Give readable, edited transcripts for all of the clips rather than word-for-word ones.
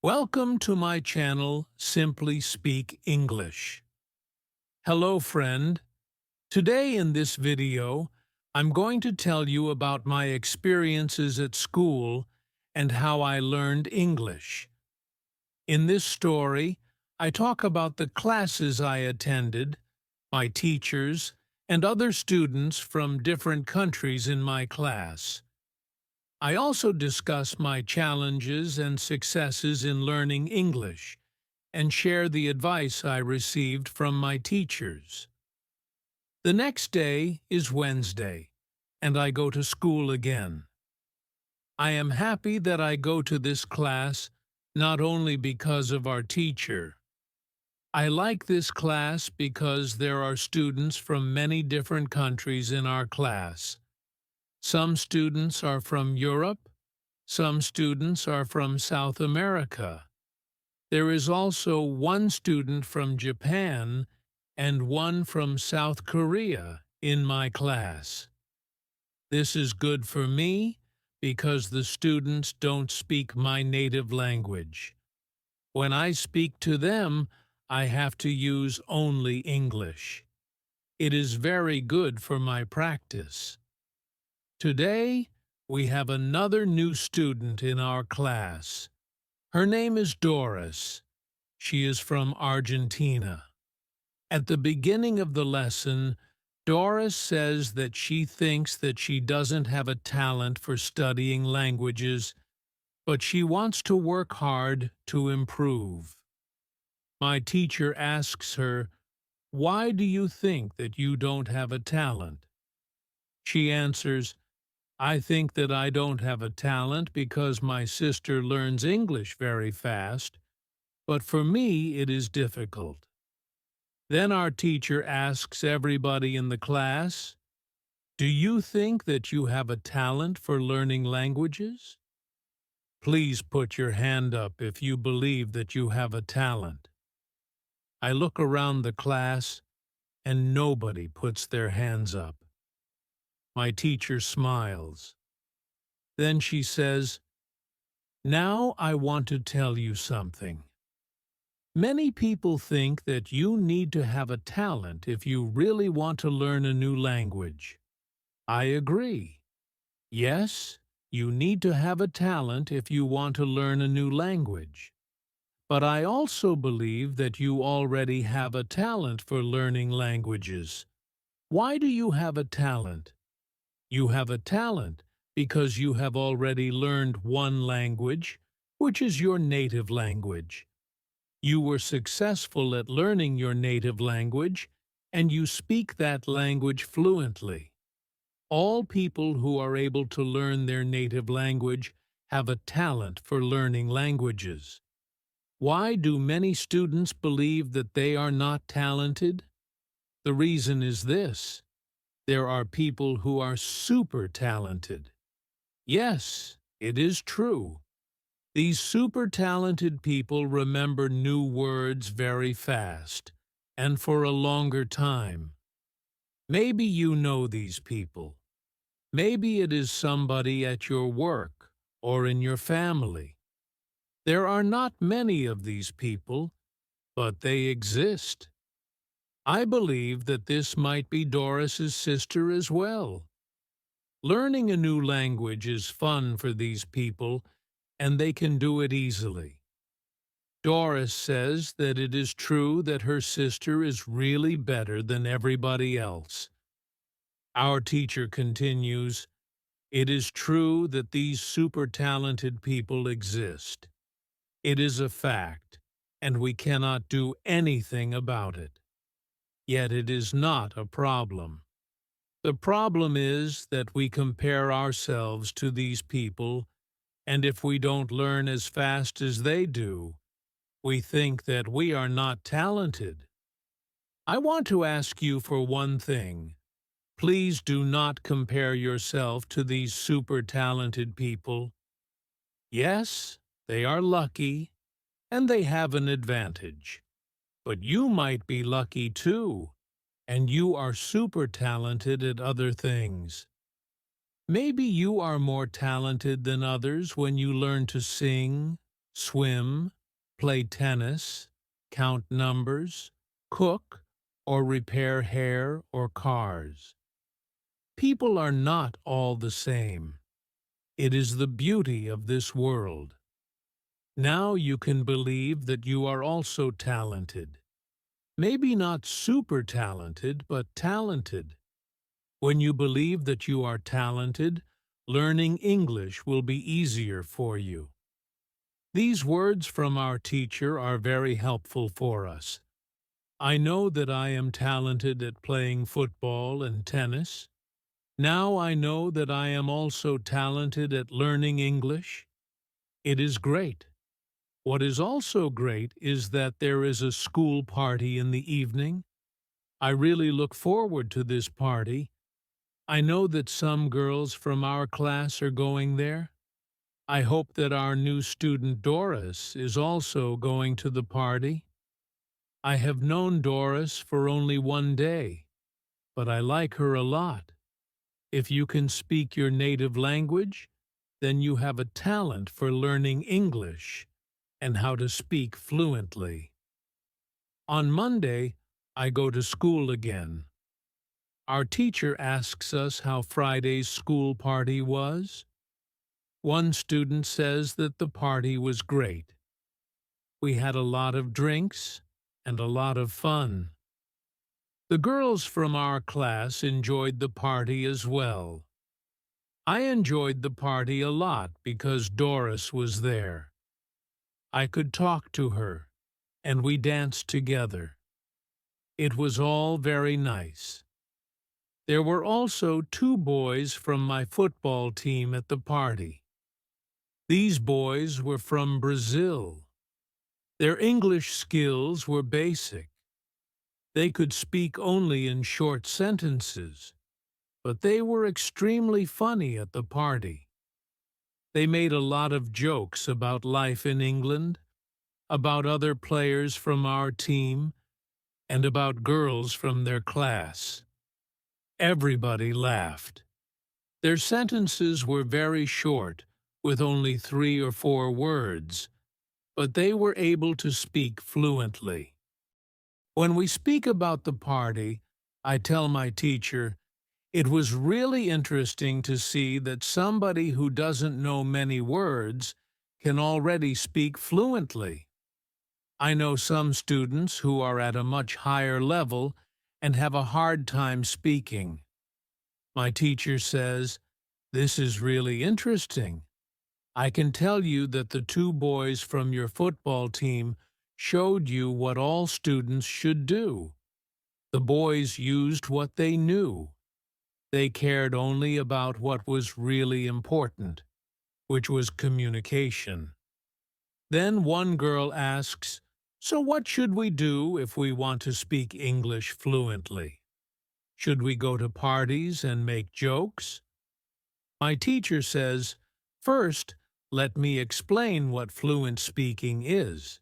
Welcome to my channel, Simply Speak English. Hello, friend. Today in this video, I'm going to tell you about my experiences at school and how I learned English. In this story, I talk about the classes I attended, my teachers, and other students from different countries in my class. I also discuss my challenges and successes in learning English and share the advice I received from my teachers. The next day is Wednesday, and I go to school again. I am happy that I go to this class not only because of our teacher. I like this class because there are students from many different countries in our class. Some students are from Europe, some students are from South America. There is also one student from Japan and one from South Korea in my class. This is good for me because the students don't speak my native language. When I speak to them, I have to use only English. It is very good for my practice. Today, we have another new student in our class. Her name is Doris. She is from Argentina. At the beginning of the lesson, Doris says that she thinks that she doesn't have a talent for studying languages, but she wants to work hard to improve. My teacher asks her, "Why do you think that you don't have a talent?" She answers, "I think that I don't have a talent because my sister learns English very fast, but for me it is difficult." Then our teacher asks everybody in the class, "Do you think that you have a talent for learning languages?" Please put your hand up if you believe that you have a talent. I look around the class and nobody puts their hands up. My teacher smiles. Then she says, "Now I want to tell you something. Many people think that you need to have a talent if you really want to learn a new language. I agree. Yes, you need to have a talent if you want to learn a new language. But I also believe that you already have a talent for learning languages. Why do you have a talent? You have a talent because you have already learned one language, which is your native language. You were successful at learning your native language, and you speak that language fluently. All people who are able to learn their native language have a talent for learning languages. Why do many students believe that they are not talented? The reason is this. There are people who are super talented. Yes, it is true. These super talented people remember new words very fast and for a longer time. Maybe you know these people. Maybe it is somebody at your work or in your family. There are not many of these people, but they exist. I believe that this might be Doris's sister as well. Learning a new language is fun for these people, and they can do it easily. Doris says that it is true that her sister is really better than everybody else. Our teacher continues, "It is true that these super talented people exist. It is a fact, and we cannot do anything about it. Yet it is not a problem. The problem is that we compare ourselves to these people, and if we don't learn as fast as they do, we think that we are not talented. I want to ask you for one thing. Please do not compare yourself to these super talented people. Yes, they are lucky, and they have an advantage. But you might be lucky too, and you are super talented at other things. Maybe you are more talented than others when you learn to sing, swim, play tennis, count numbers, cook, or repair hair or cars. People are not all the same. It is the beauty of this world. Now you can believe that you are also talented. Maybe not super talented, but talented. When you believe that you are talented, learning English will be easier for you. These words from our teacher are very helpful for us. I know that I am talented at playing football and tennis. Now I know that I am also talented at learning English. It is great. What is also great is that there is a school party in the evening. I really look forward to this party. I know that some girls from our class are going there. I hope that our new student Doris is also going to the party. I have known Doris for only one day, but I like her a lot. If you can speak your native language, then you have a talent for learning English and how to speak fluently. On Monday, I go to school again. Our teacher asks us how Friday's school party was. One student says that the party was great. We had a lot of drinks and a lot of fun. The girls from our class enjoyed the party as well. I enjoyed the party a lot because Doris was there. I could talk to her, and we danced together. It was all very nice. There were also 2 boys from my football team at the party. These boys were from Brazil. Their English skills were basic. They could speak only in short sentences, but they were extremely funny at the party. They made a lot of jokes about life in England, about other players from our team, and about girls from their class. Everybody laughed. Their sentences were very short, with only 3 or 4 words, but they were able to speak fluently. When we speak about the party, I tell my teacher, it was really interesting to see that somebody who doesn't know many words can already speak fluently. I know some students who are at a much higher level and have a hard time speaking. My teacher says, "This is really interesting. I can tell you that the 2 boys from your football team showed you what all students should do. The boys used what they knew. They cared only about what was really important, which was communication." Then one girl asks, "So what should we do if we want to speak English fluently? Should we go to parties and make jokes?" My teacher says, "First, let me explain what fluent speaking is.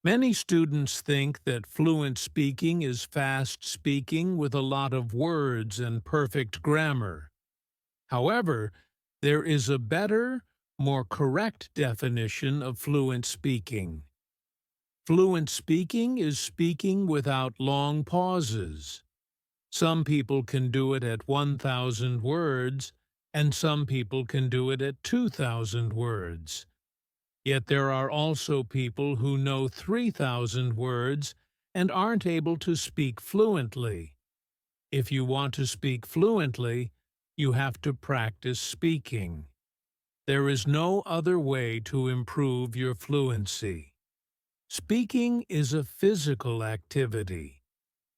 Many students think that fluent speaking is fast speaking with a lot of words and perfect grammar. However, there is a better, more correct definition of fluent speaking. Fluent speaking is speaking without long pauses. Some people can do it at 1,000 words, and some people can do it at 2,000 words. Yet there are also people who know 3,000 words and aren't able to speak fluently. If you want to speak fluently, you have to practice speaking. There is no other way to improve your fluency. Speaking is a physical activity.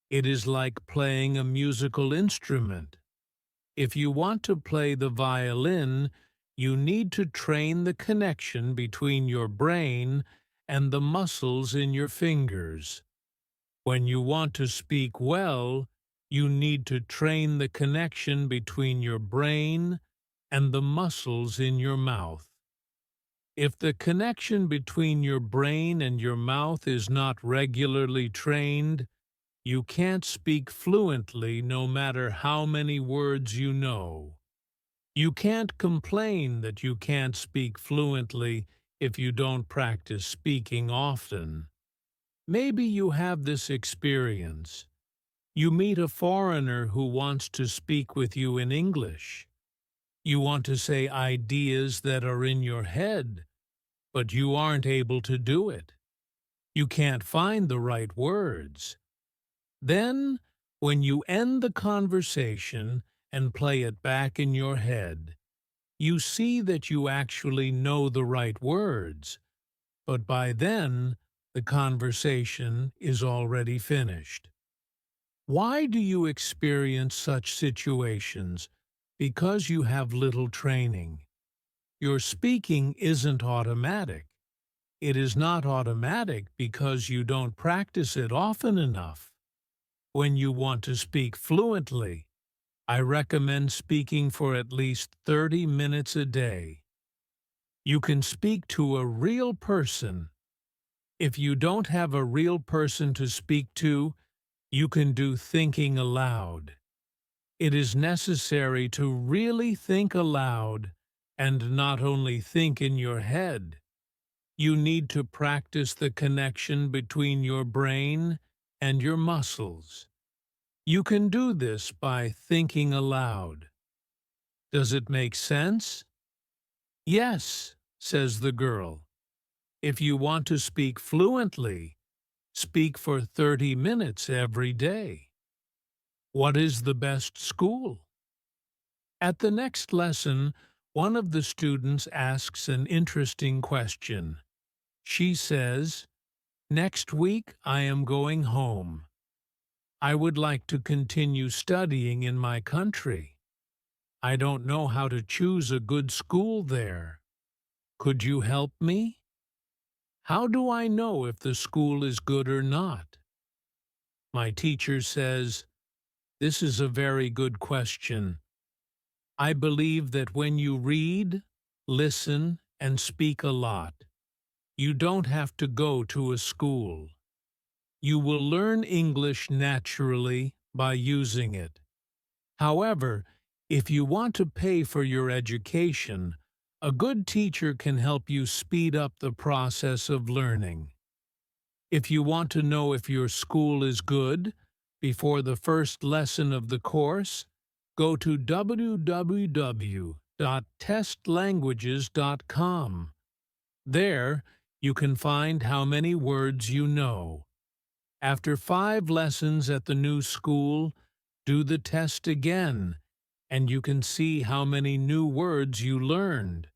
It is like playing a musical instrument. If you want to play the violin, you need to train the connection between your brain and the muscles in your fingers. When you want to speak well, you need to train the connection between your brain and the muscles in your mouth. If the connection between your brain and your mouth is not regularly trained, you can't speak fluently no matter how many words you know. You can't complain that you can't speak fluently if you don't practice speaking often. Maybe you have this experience. You meet a foreigner who wants to speak with you in English. You want to say ideas that are in your head, but you aren't able to do it. You can't find the right words. Then, when you end the conversation and play it back in your head, you see that you actually know the right words, but by then, the conversation is already finished. Why do you experience such situations? Because you have little training. Your speaking isn't automatic. It is not automatic because you don't practice it often enough. When you want to speak fluently, I recommend speaking for at least 30 minutes a day. You can speak to a real person. If you don't have a real person to speak to, you can do thinking aloud. It is necessary to really think aloud and not only think in your head. You need to practice the connection between your brain and your muscles. You can do this by thinking aloud. Does it make sense? Yes, says the girl. If you want to speak fluently, speak for 30 minutes every day. What is the best school? At the next lesson, one of the students asks an interesting question. She says, "Next week I am going home. I would like to continue studying in my country. I don't know how to choose a good school there. Could you help me? How do I know if the school is good or not?" My teacher says, "This is a very good question. I believe that when you read, listen, and speak a lot, you don't have to go to a school. You will learn English naturally by using it. However, if you want to pay for your education, a good teacher can help you speed up the process of learning. If you want to know if your school is good, before the first lesson of the course, go to www.testlanguages.com. There, you can find how many words you know. After 5 lessons at the new school, do the test again, and you can see how many new words you learned.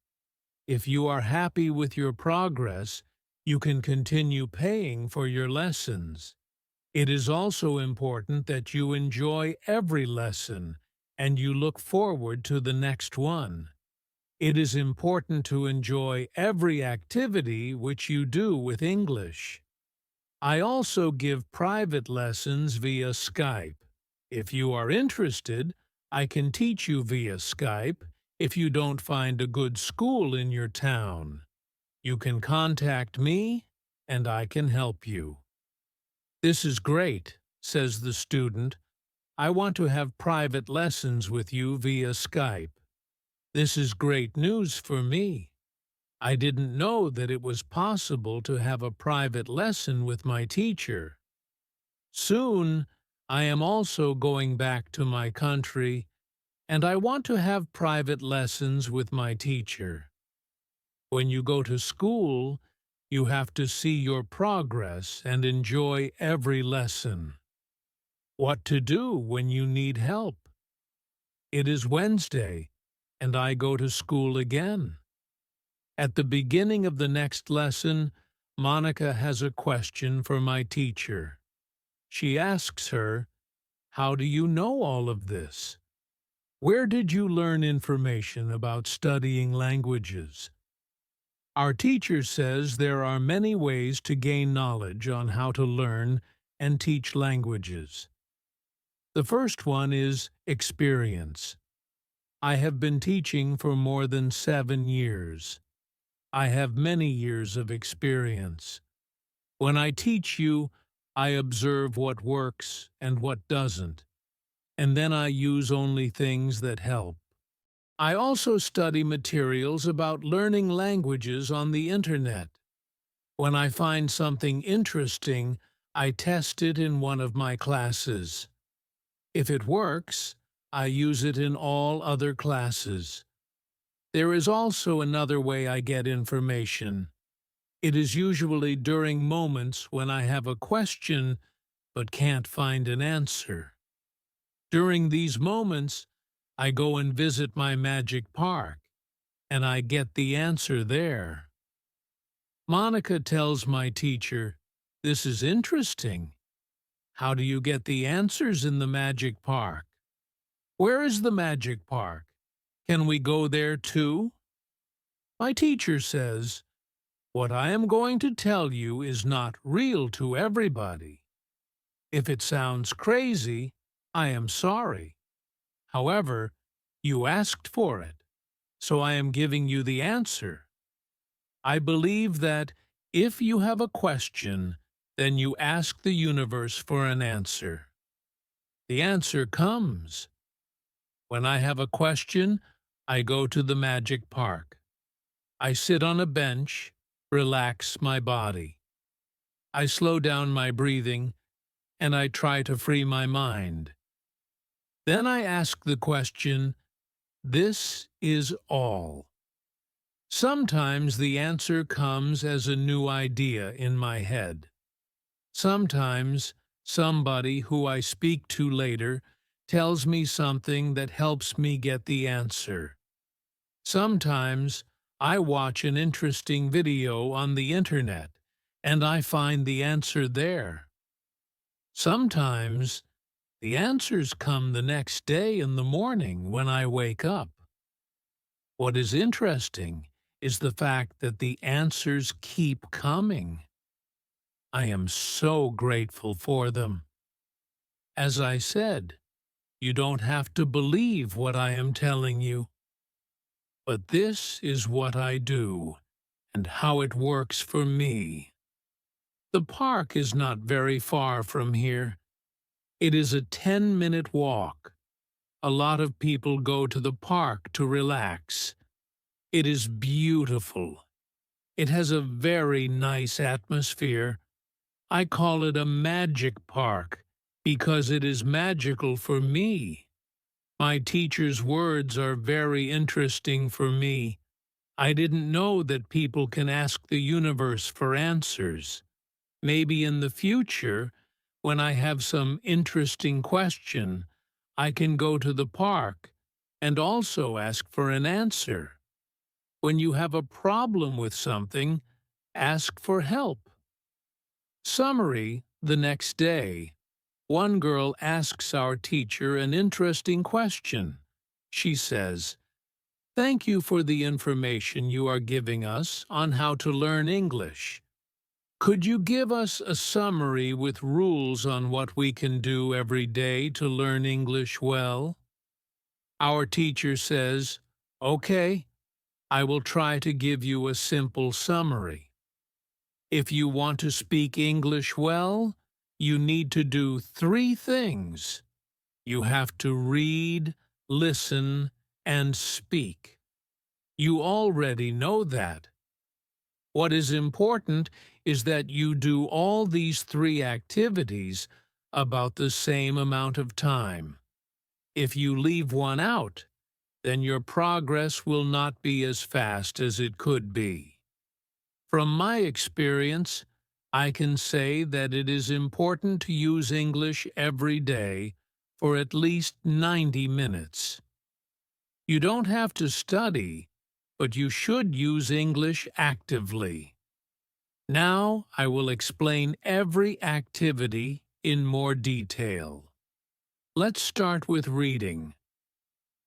If you are happy with your progress, you can continue paying for your lessons. It is also important that you enjoy every lesson and you look forward to the next one. It is important to enjoy every activity which you do with English. I also give private lessons via Skype. If you are interested, I can teach you via Skype if you don't find a good school in your town. You can contact me, and I can help you. "This is great," says the student. "I want to have private lessons with you via Skype. This is great news for me. I didn't know that it was possible to have a private lesson with my teacher. Soon, I am also going back to my country, and I want to have private lessons with my teacher. When you go to school, you have to see your progress and enjoy every lesson. What to do when you need help? It is Wednesday, and I go to school again. At the beginning of the next lesson, Monica has a question for my teacher. She asks her, 'How do you know all of this? Where did you learn information about studying languages?' Our teacher says there are many ways to gain knowledge on how to learn and teach languages. The first one is experience. I have been teaching for more than 7 years. I have many years of experience. When I teach you, I observe what works and what doesn't, and then I use only things that help. I also study materials about learning languages on the internet. When I find something interesting, I test it in one of my classes. If it works, I use it in all other classes. There is also another way I get information. It is usually during moments when I have a question but can't find an answer. During these moments, I go and visit my magic park, and I get the answer there. Monica tells my teacher, "This is interesting. How do you get the answers in the magic park? Where is the magic park? Can we go there too?" My teacher says, "What I am going to tell you is not real to everybody. If it sounds crazy, I am sorry. However, you asked for it, so I am giving you the answer. I believe that if you have a question, then you ask the universe for an answer. The answer comes. When I have a question, I go to the magic park. I sit on a bench, relax my body. I slow down my breathing, and I try to free my mind. Then I ask the question, this is all. Sometimes the answer comes as a new idea in my head. Sometimes somebody who I speak to later tells me something that helps me get the answer. Sometimes I watch an interesting video on the internet and I find the answer there. Sometimes the answers come the next day in the morning when I wake up. What is interesting is the fact that the answers keep coming. I am so grateful for them. As I said, you don't have to believe what I am telling you. But this is what I do and how it works for me. The park is not very far from here. It is a 10-minute walk. A lot of people go to the park to relax. It is beautiful. It has a very nice atmosphere. I call it a magic park because it is magical for me. My teacher's words are very interesting for me. I didn't know that people can ask the universe for answers. Maybe in the future, when I have some interesting question, I can go to the park and also ask for an answer. When you have a problem with something, ask for help. Summary: the next day, one girl asks our teacher an interesting question. She says, "Thank you for the information you are giving us on how to learn English. Could you give us a summary with rules on what we can do every day to learn English well?" Our teacher says, "Okay, I will try to give you a simple summary. If you want to speak English well, you need to do 3 things. You have to read, listen, and speak. You already know that. What is important is that you do all these 3 activities about the same amount of time. If you leave one out, then your progress will not be as fast as it could be. From my experience, I can say that it is important to use English every day for at least 90 minutes. You don't have to study, but you should use English actively. Now I will explain every activity in more detail. Let's start with reading.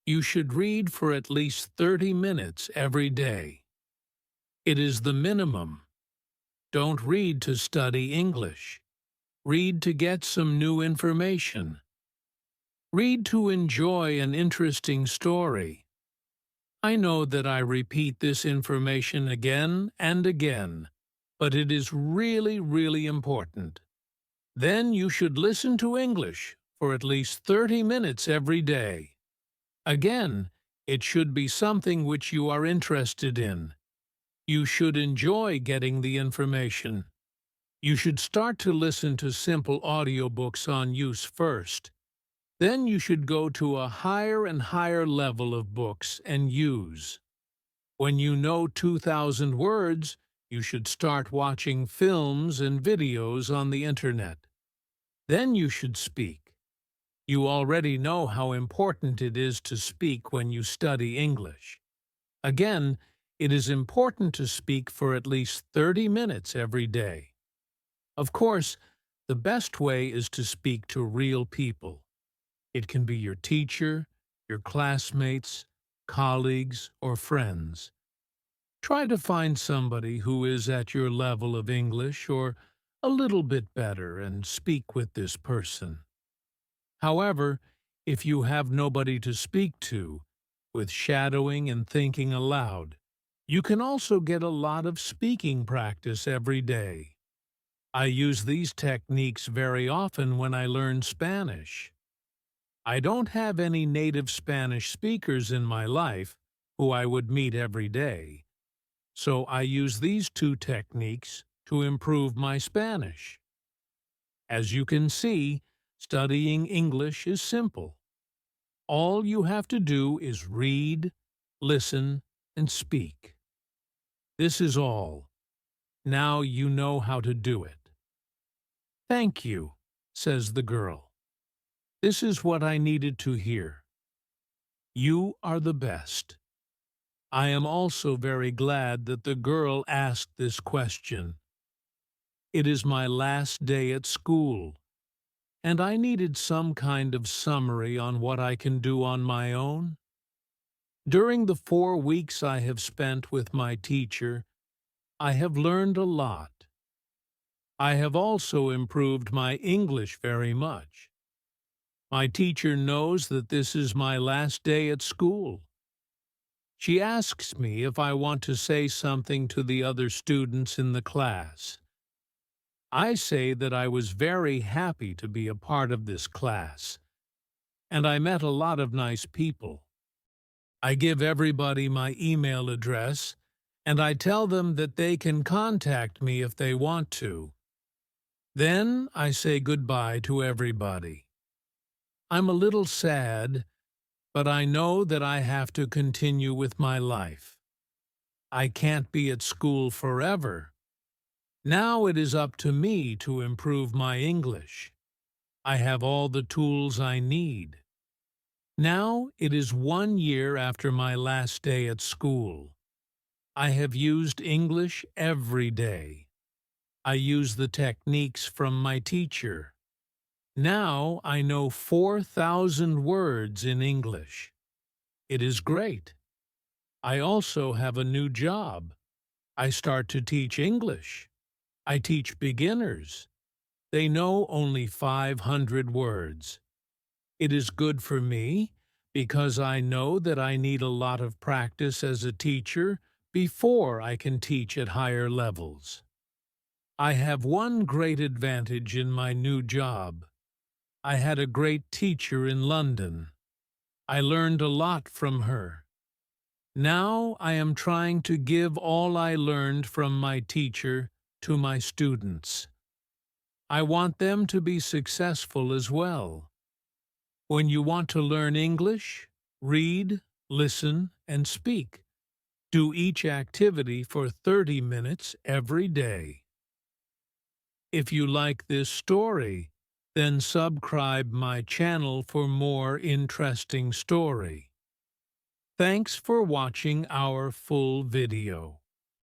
You should read for at least 30 minutes every day. It is the minimum. Don't read to study English. Read to get some new information. Read to enjoy an interesting story. I know that I repeat this information again and again, but it is really important. Then you should listen to English for at least 30 minutes every day. Again, It should be something which you are interested in. You should enjoy getting the information. You should start to listen to simple audiobooks on use first. Then you should go to a higher and higher level of books and use. When you know 2,000 words, you should start watching films and videos on the internet. Then you should speak. You already know how important it is to speak when you study English. Again, it is important to speak for at least 30 minutes every day. Of course, the best way is to speak to real people. It can be your teacher, your classmates, colleagues, or friends. Try to find somebody who is at your level of English or a little bit better and speak with this person. However, if you have nobody to speak to, with shadowing and thinking aloud, you can also get a lot of speaking practice every day. I use these techniques very often when I learn Spanish. I don't have any native Spanish speakers in my life who I would meet every day, so I use these two techniques to improve my Spanish. As you can see, studying English is simple. All you have to do is read, listen, and speak. This is all. Now you know how to do it. "Thank you," says the girl. "This is what I needed to hear. You are the best." I am also very glad that the girl asked this question. It is my last day at school, and I needed some kind of summary on what I can do on my own. During the 4 weeks I have spent with my teacher, I have learned a lot. I have also improved my English very much. My teacher knows that this is my last day at school. She asks me if I want to say something to the other students in the class. I say that I was very happy to be a part of this class, and I met a lot of nice people. I give everybody my email address, and I tell them that they can contact me if they want to. Then I say goodbye to everybody. I'm a little sad, but I know that I have to continue with my life. I can't be at school forever. Now it is up to me to improve my English. I have all the tools I need. Now it is 1 year after my last day at school. I have used English every day. I use the techniques from my teacher. Now I know 4,000 words in English. It is great. I also have a new job. I start to teach English. I teach beginners. They know only 500 words. It is good for me because I know that I need a lot of practice as a teacher before I can teach at higher levels. I have one great advantage in my new job. I had a great teacher in London. I learned a lot from her. Now I am trying to give all I learned from my teacher to my students. I want them to be successful as well. When you want to learn English, read, listen, and speak. Do each activity for 30 minutes every day. If you like this story, then subscribe my channel for more interesting story. Thanks for watching our full video.